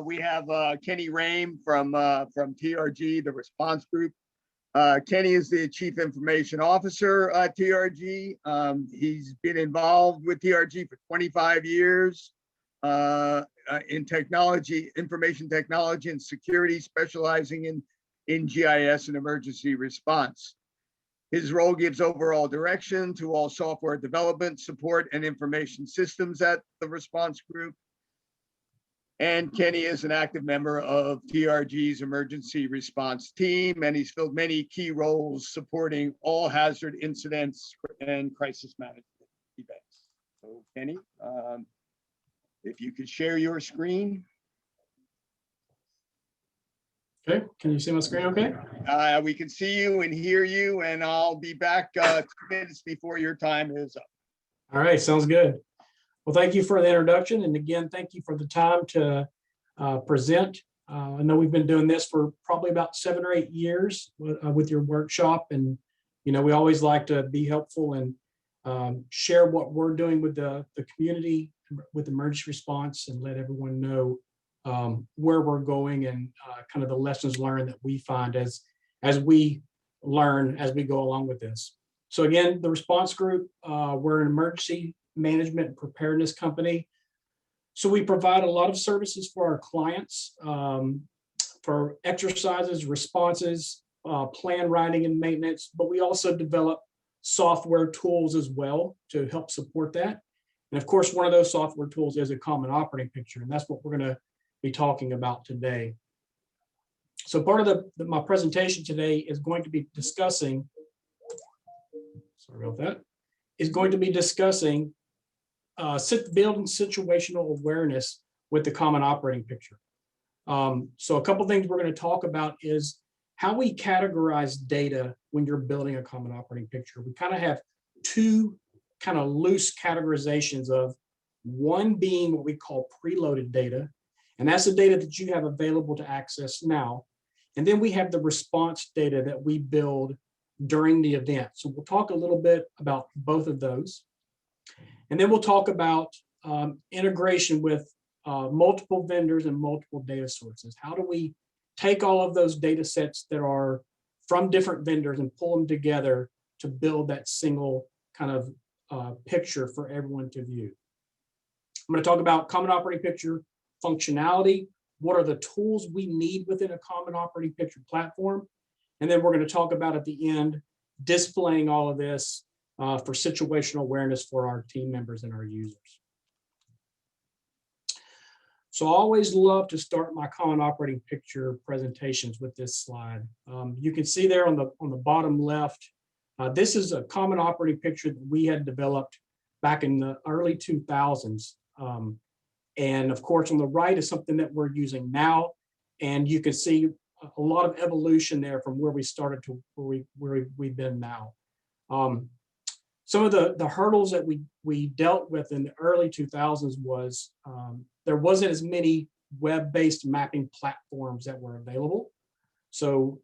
We have Kenny Rhame from TRG, the response group. Kenny is the Chief Information Officer at TRG. He's been involved with TRG for 25 years in technology, information technology and security, specializing in GIS and emergency response. His role gives overall direction to all software development, support, and information systems at the response group. And Kenny is an active member of TRG's emergency response team, and he's filled many key roles supporting all hazard incidents and crisis management events. So Kenny, if you could share your screen. Okay, can you see my screen okay? We can see you and hear you, and I'll be back 2 minutes before your time is up. All right, sounds good. Well, thank you for the introduction. And again, thank you for the time to present. I know we've been doing this for probably about 7 or 8 years with your workshop. And, you know, we always like to be helpful and share what we're doing with the community with emergency response and let everyone know where we're going and kind of the lessons learned that we find as we learn as we go along with this. So again, the response group, we're an emergency management and preparedness company. So we provide a lot of services for our clients for exercises, responses, plan writing and maintenance, but we also develop software tools as well to help support that. And of course, one of those software tools is a common operating picture, and that's what we're going to be talking about today. So part of my presentation today is going to be discussing, sorry about that, is going to be discussing building situational awareness with the common operating picture. So a couple things we're going to talk about is how we categorize data when you're building a common operating picture. We kind of have two kind of loose categorizations of one being what we call preloaded data, and that's the data that you have available to access now. And then we have the response data that we build during the event. So we'll talk a little bit about both of those. And then we'll talk about integration with multiple vendors and multiple data sources. How do we take all of those data sets that are from different vendors and pull them together to build that single kind of picture for everyone to view? I'm going to talk about common operating picture functionality. What are the tools we need within a common operating picture platform? And then we're going to talk about at the end, displaying all of this for situational awareness for our team members and our users. So I always love to start my common operating picture presentations with this slide. You can see there on the bottom left, this is a common operating picture that we had developed back in the early 2000s. And of course, on the right is something that we're using now. And you can see a lot of evolution there from where we started to where we've been now. Some of the hurdles that we dealt with in the early 2000s was there wasn't as many web-based mapping platforms that were available. So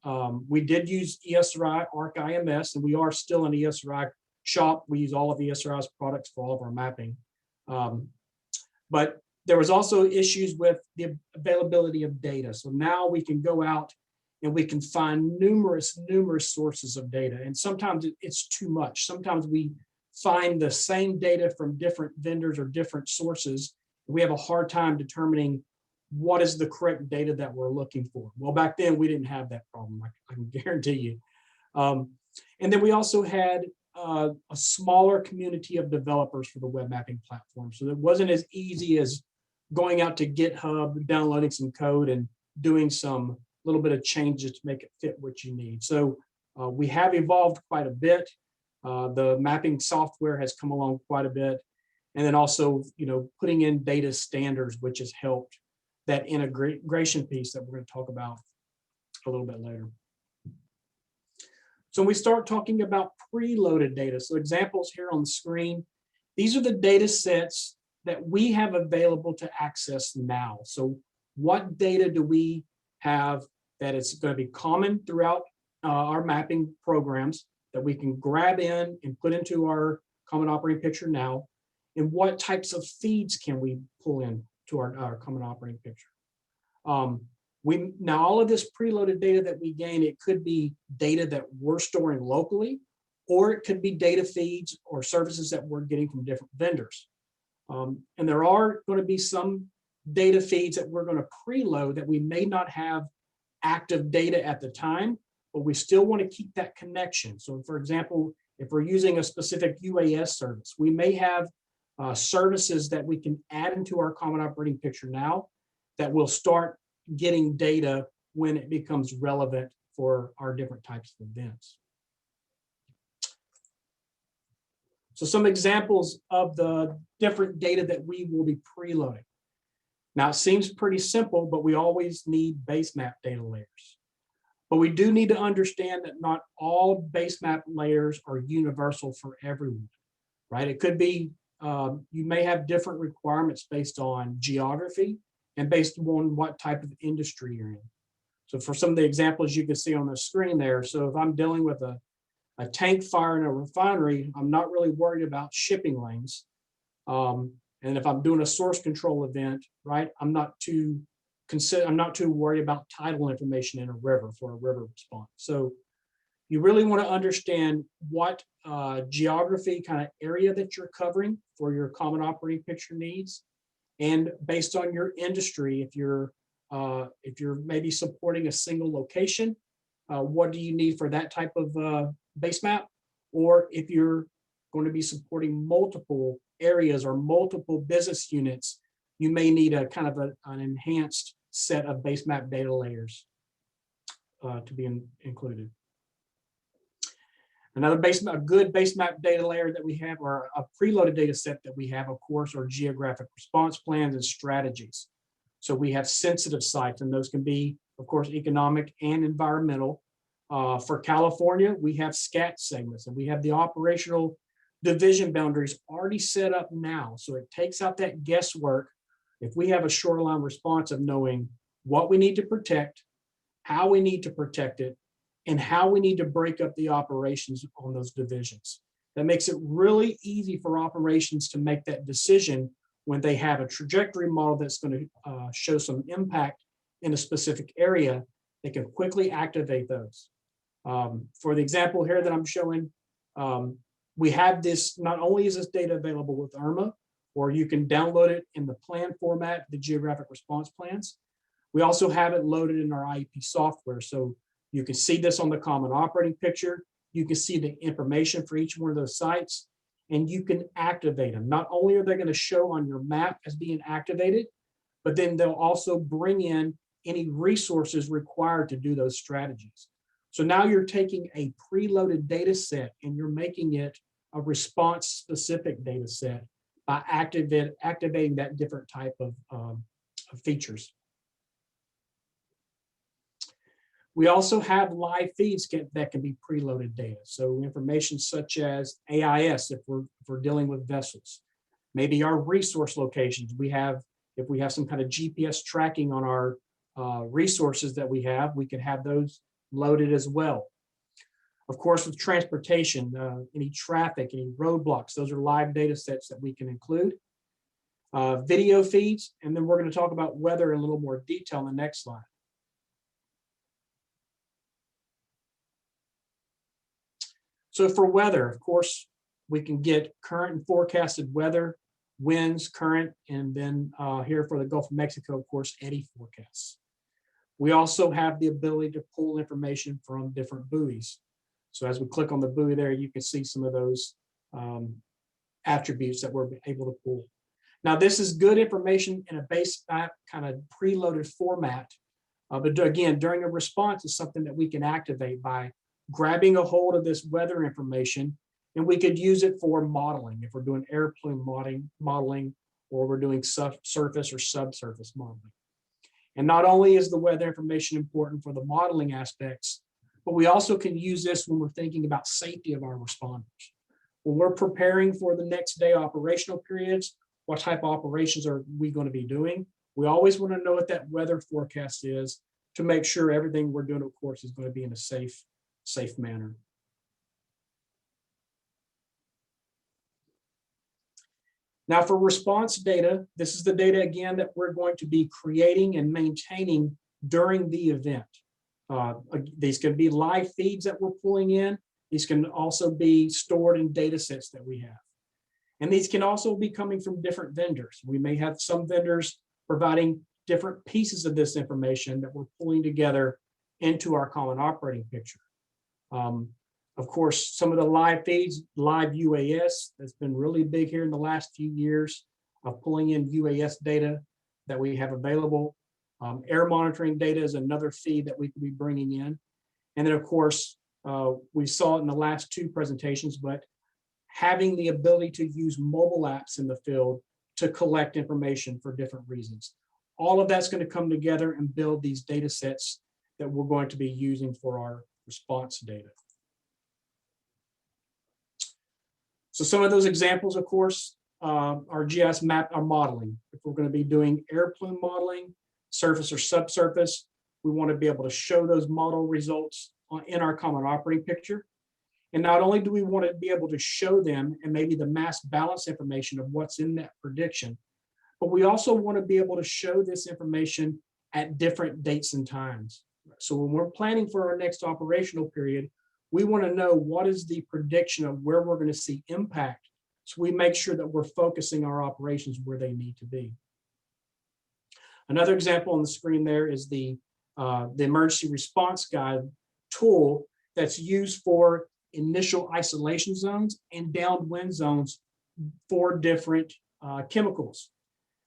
we did use ESRI, ArcIMS, and we are still an ESRI shop. We use all of ESRI's products for all of our mapping. But there was also issues with the availability of data. So now we can go out and we can find numerous sources of data. And sometimes it's too much. Sometimes we find the same data from different vendors or different sources. We have a hard time determining what is the correct data that we're looking for. Well, back then we didn't have that problem, I can guarantee you. And then we also had a smaller community of developers for the web mapping platform. So it wasn't as easy as going out to GitHub, downloading some code and doing some little bit of changes to make it fit what you need. So we have evolved quite a bit. The mapping software has come along quite a bit. And then also, putting in data standards, which has helped that integration piece that we're going to talk about a little bit later. So we start talking about preloaded data. So examples here on the screen, these are the data sets that we have available to access now. So what data do we have that is going to be common throughout our mapping programs that we can grab in and put into our common operating picture now? And what types of feeds can we pull in to our common operating picture? Now all of this preloaded data that we gain, it could be data that we're storing locally, or it could be data feeds or services that we're getting from different vendors. And there are going to be some data feeds that we're going to preload that we may not have active data at the time, but we still want to keep that connection. So for example, if we're using a specific UAS service, we may have services that we can add into our common operating picture now that will start getting data when it becomes relevant for our different types of events. So some examples of the different data that we will be preloading. Now it seems pretty simple, but we always need base map data layers. But we do need to understand that not all base map layers are universal for everyone, right? It could be, you may have different requirements based on geography and based on what type of industry you're in. So for some of the examples you can see on the screen there, so if I'm dealing with a tank fire in a refinery, I'm not really worried about shipping lanes. And if I'm doing a source control event, right, I'm not too worried about tidal information in a river for a river response. So you really want to understand what geography kind of area that you're covering for your common operating picture needs. And based on your industry, if you're maybe supporting a single location, what do you need for that type of base map? Or if you're going to be supporting multiple areas or multiple business units, you may need a kind of an enhanced set of base map data layers to be included. Another good base map data layer that we have, or a preloaded data set that we have, of course, are geographic response plans and strategies. So we have sensitive sites, and those can be, of course, economic and environmental. For California, we have SCAT segments, and we have the operational division boundaries already set up now. So it takes out that guesswork. If we have a shoreline response of knowing what we need to protect, how we need to protect it, and how we need to break up the operations on those divisions. That makes it really easy for operations to make that decision when they have a trajectory model that's going to show some impact in a specific area. They can quickly activate those. For the example here that I'm showing, we have this, not only is this data available with Rhame, or you can download it in the plan format, the geographic response plans. We also have it loaded in our IEP software. So you can see this on the common operating picture. You can see the information for each one of those sites, and you can activate them. Not only are they going to show on your map as being activated, but then they'll also bring in any resources required to do those strategies. So now you're taking a preloaded data set and you're making it a response specific data set by activating that different type of features. We also have live feeds that can be preloaded data. So information such as AIS, if we're dealing with vessels, maybe our resource locations. If we have some kind of GPS tracking on our resources that we can have those loaded as well. Of course, with transportation, any traffic, any roadblocks, those are live data sets that we can include. Video feeds, and then we're going to talk about weather in a little more detail in the next slide. So for weather, of course, we can get current and forecasted weather, winds, current, and then here for the Gulf of Mexico, of course, eddy forecasts. We also have the ability to pull information from different buoys. So as we click on the buoy there, you can see some of those attributes that we're able to pull. Now, this is good information in a base map kind of preloaded format. But again, during a response is something that we can activate by grabbing a hold of this weather information, and we could use it for modeling if we're doing airplane modeling, or we're doing surface or subsurface modeling. And not only is the weather information important for the modeling aspects, but we also can use this when we're thinking about safety of our responders. When we're preparing for the next day operational periods, what type of operations are we going to be doing? We always want to know what that weather forecast is to make sure everything we're doing, of course, is going to be in a safe manner. Now for response data, this is the data again that we're going to be creating and maintaining during the event. These can be live feeds that we're pulling in. These can also be stored in data sets that we have. And these can also be coming from different vendors. We may have some vendors providing different pieces of this information that we're pulling together into our common operating picture. Of course, some of the live feeds, live UAS, that's been really big here in the last few years of pulling in UAS data that we have available. Air monitoring data is another feed that we could be bringing in. And then of course, we saw it in the last two presentations, but having the ability to use mobile apps in the field to collect information for different reasons. All of that's going to come together and build these data sets that we're going to be using for our response data. So some of those examples, of course, are GIS map or modeling. If we're going to be doing air plume modeling, surface or subsurface, we want to be able to show those model results in our common operating picture. And not only do we want to be able to show them and maybe the mass balance information of what's in that prediction, but we also want to be able to show this information at different dates and times. So when we're planning for our next operational period, we want to know what is the prediction of where we're going to see impact. So we make sure that we're focusing our operations where they need to be. Another example on the screen there is the emergency response guide tool that's used for initial isolation zones and downwind zones for different chemicals.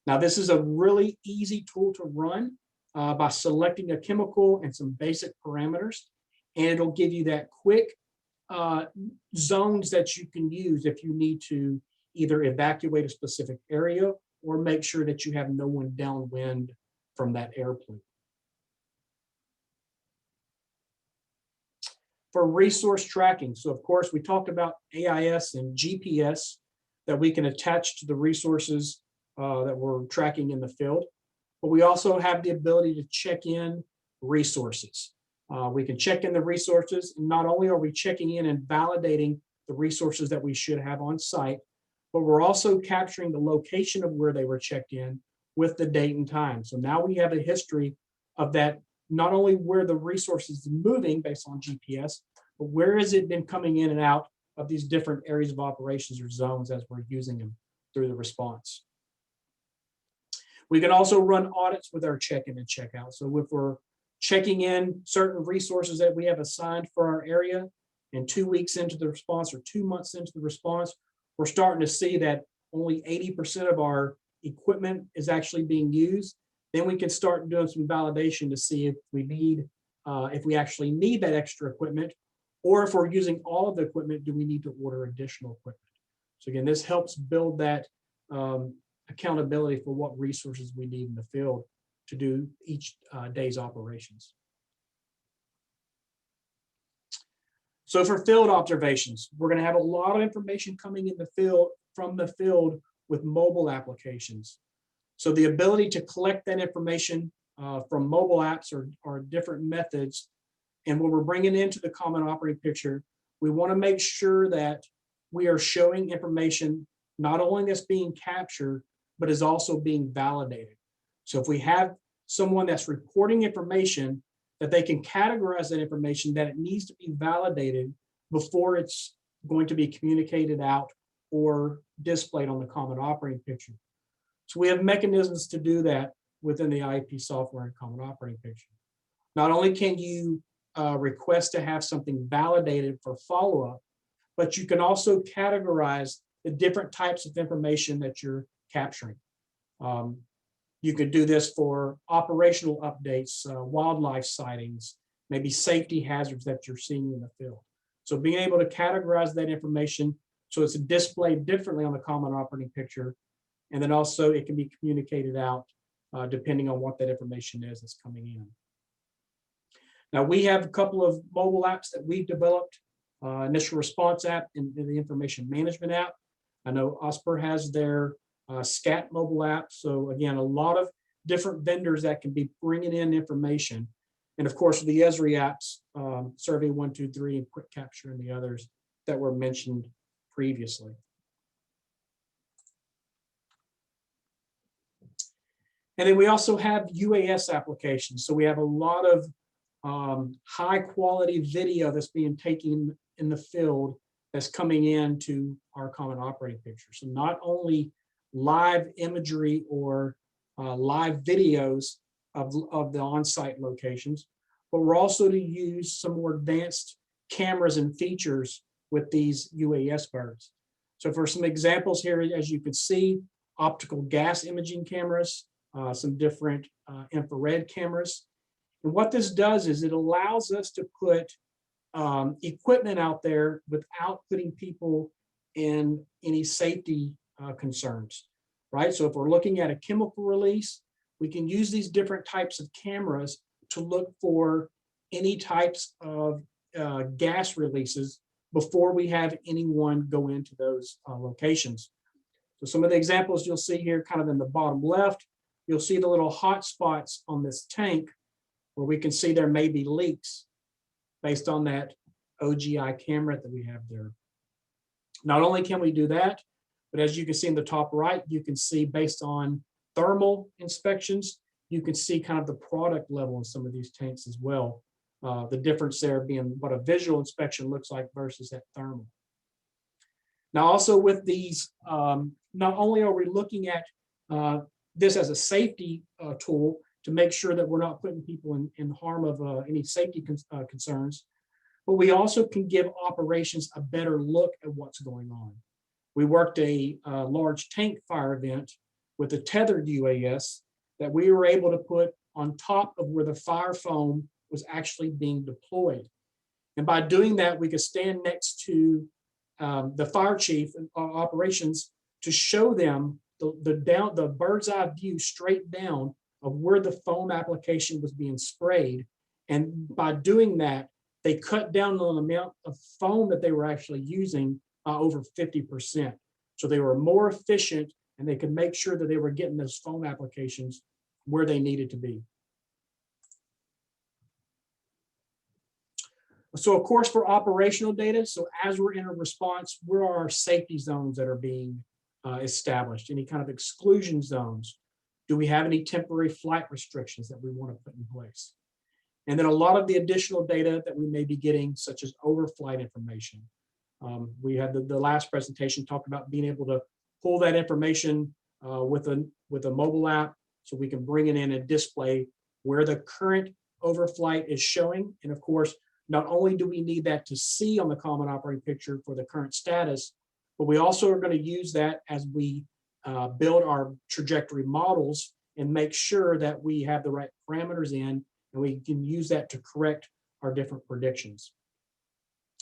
Now, this is a really easy tool to run by selecting a chemical and some basic parameters, and it'll give you that quick zones that you can use if you need to either evacuate a specific area or make sure that you have no one downwind from that airplane. For resource tracking, so of course we talked about AIS and GPS that we can attach to the resources that we're tracking in the field, but we also have the ability to check in resources. We can check in the resources, and not only are we checking in and validating the resources that we should have on site, but we're also capturing the location of where they were checked in with the date and time. So now we have a history of that, not only where the resource is moving based on GPS, but where has it been coming in and out of these different areas of operations or zones as we're using them through the response. We can also run audits with our check-in and check-out. So if we're checking in certain resources that we have assigned for our area, and 2 weeks into the response or 2 months into the response, we're starting to see that only 80% of our equipment is actually being used. Then we can start doing some validation to see if we need, if we actually need that extra equipment, or if we're using all of the equipment, do we need to order additional equipment? So again, this helps build that accountability for what resources we need in the field to do each day's operations. So for field observations, we're going to have a lot of information coming in the field from the field with mobile applications. So the ability to collect that information from mobile apps or different methods, and when we're bringing into the common operating picture, we want to make sure that we are showing information not only that's being captured, but is also being validated. So if we have someone that's reporting information, that they can categorize that information, that it needs to be validated before it's going to be communicated out or displayed on the common operating picture. So we have mechanisms to do that within the IEP software and common operating picture. Not only can you request to have something validated for follow-up, but you can also categorize the different types of information that you're capturing. You could do this for operational updates, wildlife sightings, maybe safety hazards that you're seeing in the field. So being able to categorize that information so it's displayed differently on the common operating picture, and then also it can be communicated out depending on what that information is that's coming in. Now we have a couple of mobile apps that we've developed, initial response app and the information management app. I know OSPR has their SCAT mobile app. So again, a lot of different vendors that can be bringing in information. And of course, the Esri apps, Survey 123 and Quick Capture and the others that were mentioned previously. And then we also have UAS applications. So we have a lot of high quality video that's being taken in the field that's coming into our common operating picture. So not only live imagery or live videos of the on-site locations, but we're also to use some more advanced cameras and features with these UAS birds. So for some examples here, as you can see, optical gas imaging cameras, some different infrared cameras. And what this does is it allows us to put equipment out there without putting people in any safety concerns, right? So if we're looking at a chemical release, we can use these different types of cameras to look for any types of gas releases before we have anyone go into those locations. So some of the examples you'll see here kind of in the bottom left, you'll see the little hot spots on this tank where we can see there may be leaks based on that OGI camera that we have there. Not only can we do that, but as you can see in the top right, you can see based on thermal inspections, you can see kind of the product level in some of these tanks as well. The difference there being what a visual inspection looks like versus that thermal. Now also with these, not only are we looking at this as a safety tool to make sure that we're not putting people in harm of any safety concerns, but we also can give operations a better look at what's going on. We worked a large tank fire event with a tethered UAS that we were able to put on top of where the fire foam was actually being deployed. And by doing that, we could stand next to the fire chief and operations to show them the bird's eye view straight down of where the foam application was being sprayed. And by doing that, they cut down on the amount of foam that they were actually using over 50%. So they were more efficient and they could make sure that they were getting those foam applications where they needed to be. So of course, for operational data, so as we're in a response, where are our safety zones that are being established? Any kind of exclusion zones? Do we have any temporary flight restrictions that we want to put in place? And then a lot of the additional data that we may be getting, such as overflight information. We had the last presentation talked about being able to pull that information with a mobile app so we can bring it in and display where the current overflight is showing. And of course, not only do we need that to see on the common operating picture for the current status, but we also are going to use that as we build our trajectory models and make sure that we have the right parameters in and we can use that to correct our different predictions.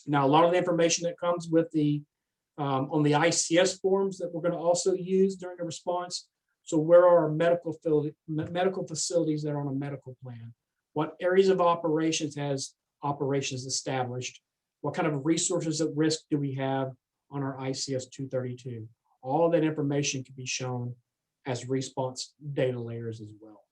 Now, a lot of the information that comes with the on the ICS forms that we're going to also use during the response. So where are our medical facilities that are on a medical plan? What areas of operations has operations established? What kind of resources at risk do we have on our ICS 232? All of that information can be shown as response data layers as well.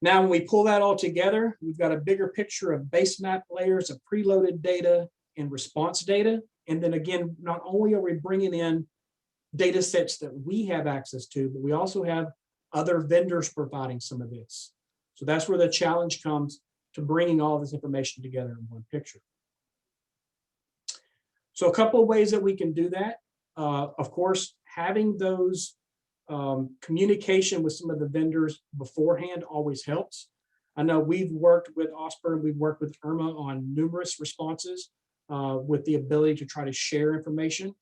Now, when we pull that all together, we've got a bigger picture of base map layers of preloaded data and response data. And then again, not only are we bringing in data sets that we have access to, but we also have other vendors providing some of this. So that's where the challenge comes to bringing all this information together in one picture. So a couple of ways that we can do that. Of course, having those communication with some of the vendors beforehand always helps. I know we've worked with Osprey, we've worked with Rhame on numerous responses with the ability to try to share information.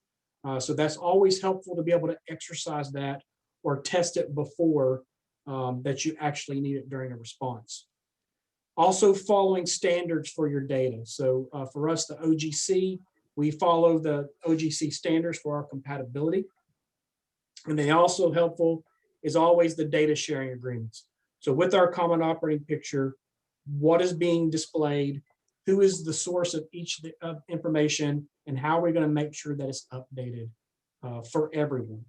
So that's always helpful to be able to exercise that or test it before that you actually need it during a response. Also following standards for your data. So for us, the OGC, we follow the OGC standards for our compatibility. And they also helpful is always the data sharing agreements. So with our common operating picture, what is being displayed, who is the source of each information, and how are we going to make sure that it's updated for everyone.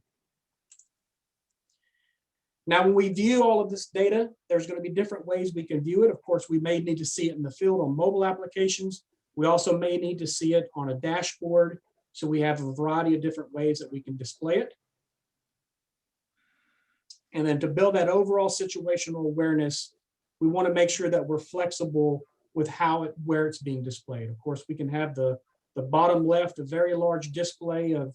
Now, when we view all of this data, there's going to be different ways we can view it. Of course, we may need to see it in the field on mobile applications. We also may need to see it on a dashboard. So we have a variety of different ways that we can display it. And then to build that overall situational awareness, we want to make sure that we're flexible with where it's being displayed. Of course, we can have the bottom left, a very large display of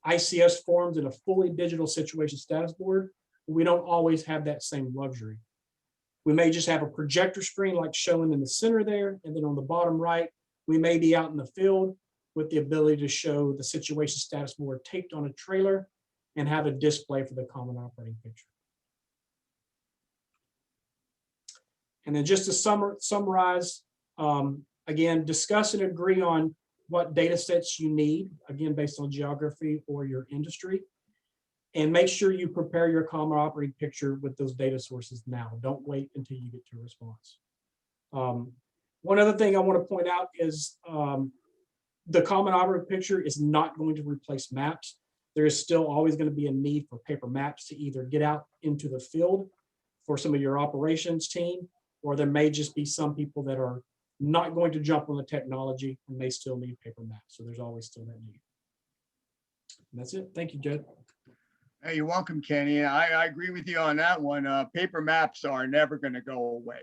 ICS forms in a fully digital situation status board. We don't always have that same luxury. We may just have a projector screen like shown in the center there, and then on the bottom right, we may be out in the field with the ability to show the situation status board taped on a trailer and have a display for the common operating picture. And then just to summarize, again, discuss and agree on what data sets you need, again, based on geography or your industry. And make sure you prepare your common operating picture with those data sources now. Don't wait until you get to a response. One other thing I want to point out is the common operating picture is not going to replace maps. There is still always going to be a need for paper maps to either get out into the field for some of your operations team, or there may just be some people that are not going to jump on the technology and they still need paper maps. So there's always still that need. And that's it. Thank you, Jed. Hey, you're welcome, Kenny. I agree with you on that one. Paper maps are never going to go away.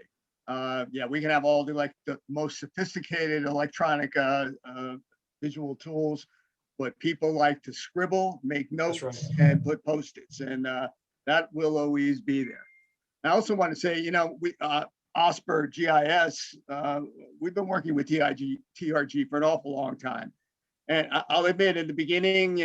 Yeah, we can have all the most sophisticated electronic visual tools, but people like to scribble, make notes, That's right. and put Post-its, and that will always be there. I also want to say, we OSPR GIS, we've been working with TRG for an awful long time, and I'll admit, in the beginning,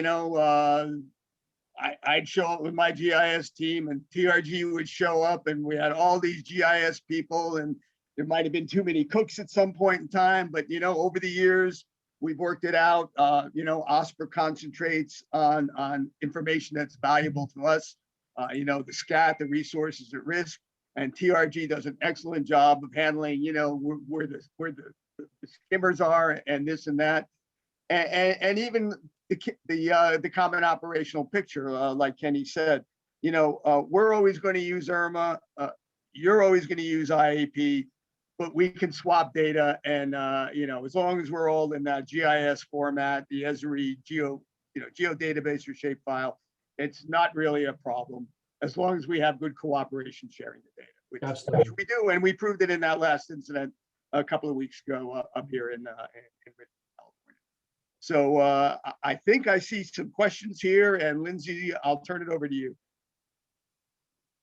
I'd show up with my GIS team and TRG would show up, and we had all these GIS people, and there might have been too many cooks at some point in time, but over the years we've worked it out. OSPR concentrates on information that's valuable to us, the SCAT, the resources at risk, and TRG does an excellent job of handling where the skimmers are and this and that, and even the common operational picture, like Kenny said, we're always going to use IRMA. You're always going to use IAP, but we can swap data, and as long as we're all in that GIS format, the Esri geodatabase or shapefile, it's not really a problem as long as we have good cooperation sharing the data, which we do, and we proved it in that last incident a couple of weeks ago up here in California. So I think I see some questions here, and Lindsay, I'll turn it over to you.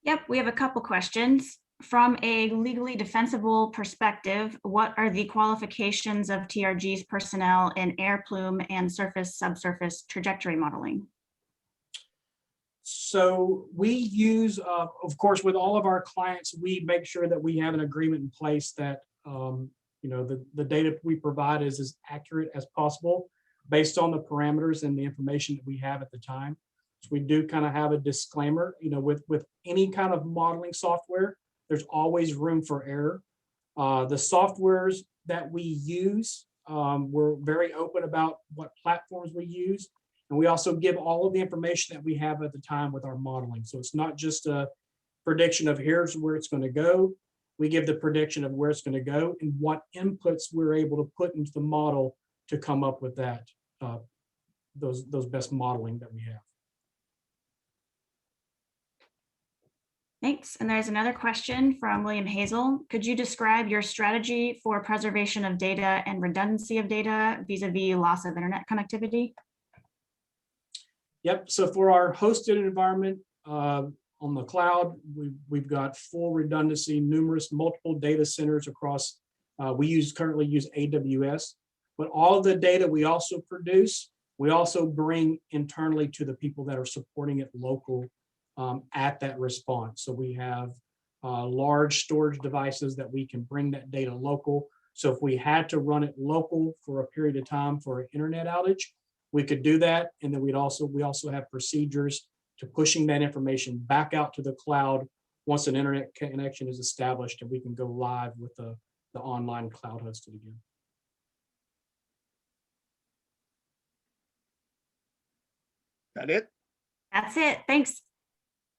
Yep, we have a couple questions. From a legally defensible perspective, what are the qualifications of TRG's personnel in air plume and surface-subsurface trajectory modeling? So we use, of course, with all of our clients, we make sure that we have an agreement in place that the data we provide is as accurate as possible based on the parameters and the information that we have at the time. So we do kind of have a disclaimer, with any kind of modeling software, there's always room for error. The softwares that we use, we're very open about what platforms we use. And we also give all of the information that we have at the time with our modeling. So it's not just a prediction of here's where it's going to go. We give the prediction of where it's going to go and what inputs we're able to put into the model to come up with that, those best modeling that we have. Thanks. And there's another question from William Hazel. Could you describe your strategy for preservation of data and redundancy of data vis-a-vis loss of internet connectivity? Yep. So for our hosted environment on the cloud, we've got full redundancy, multiple data centers across. We currently use AWS, but all of the data we also produce, we also bring internally to the people that are supporting it local at that response. So we have large storage devices that we can bring that data local. So if we had to run it local for a period of time for an internet outage, we could do that. And then we also have procedures to pushing that information back out to the cloud once an internet connection is established, and we can go live with the online cloud hosted again. That it? That's it. Thanks.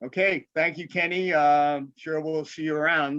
Okay, thank you, Kenny. Sure we'll see you around.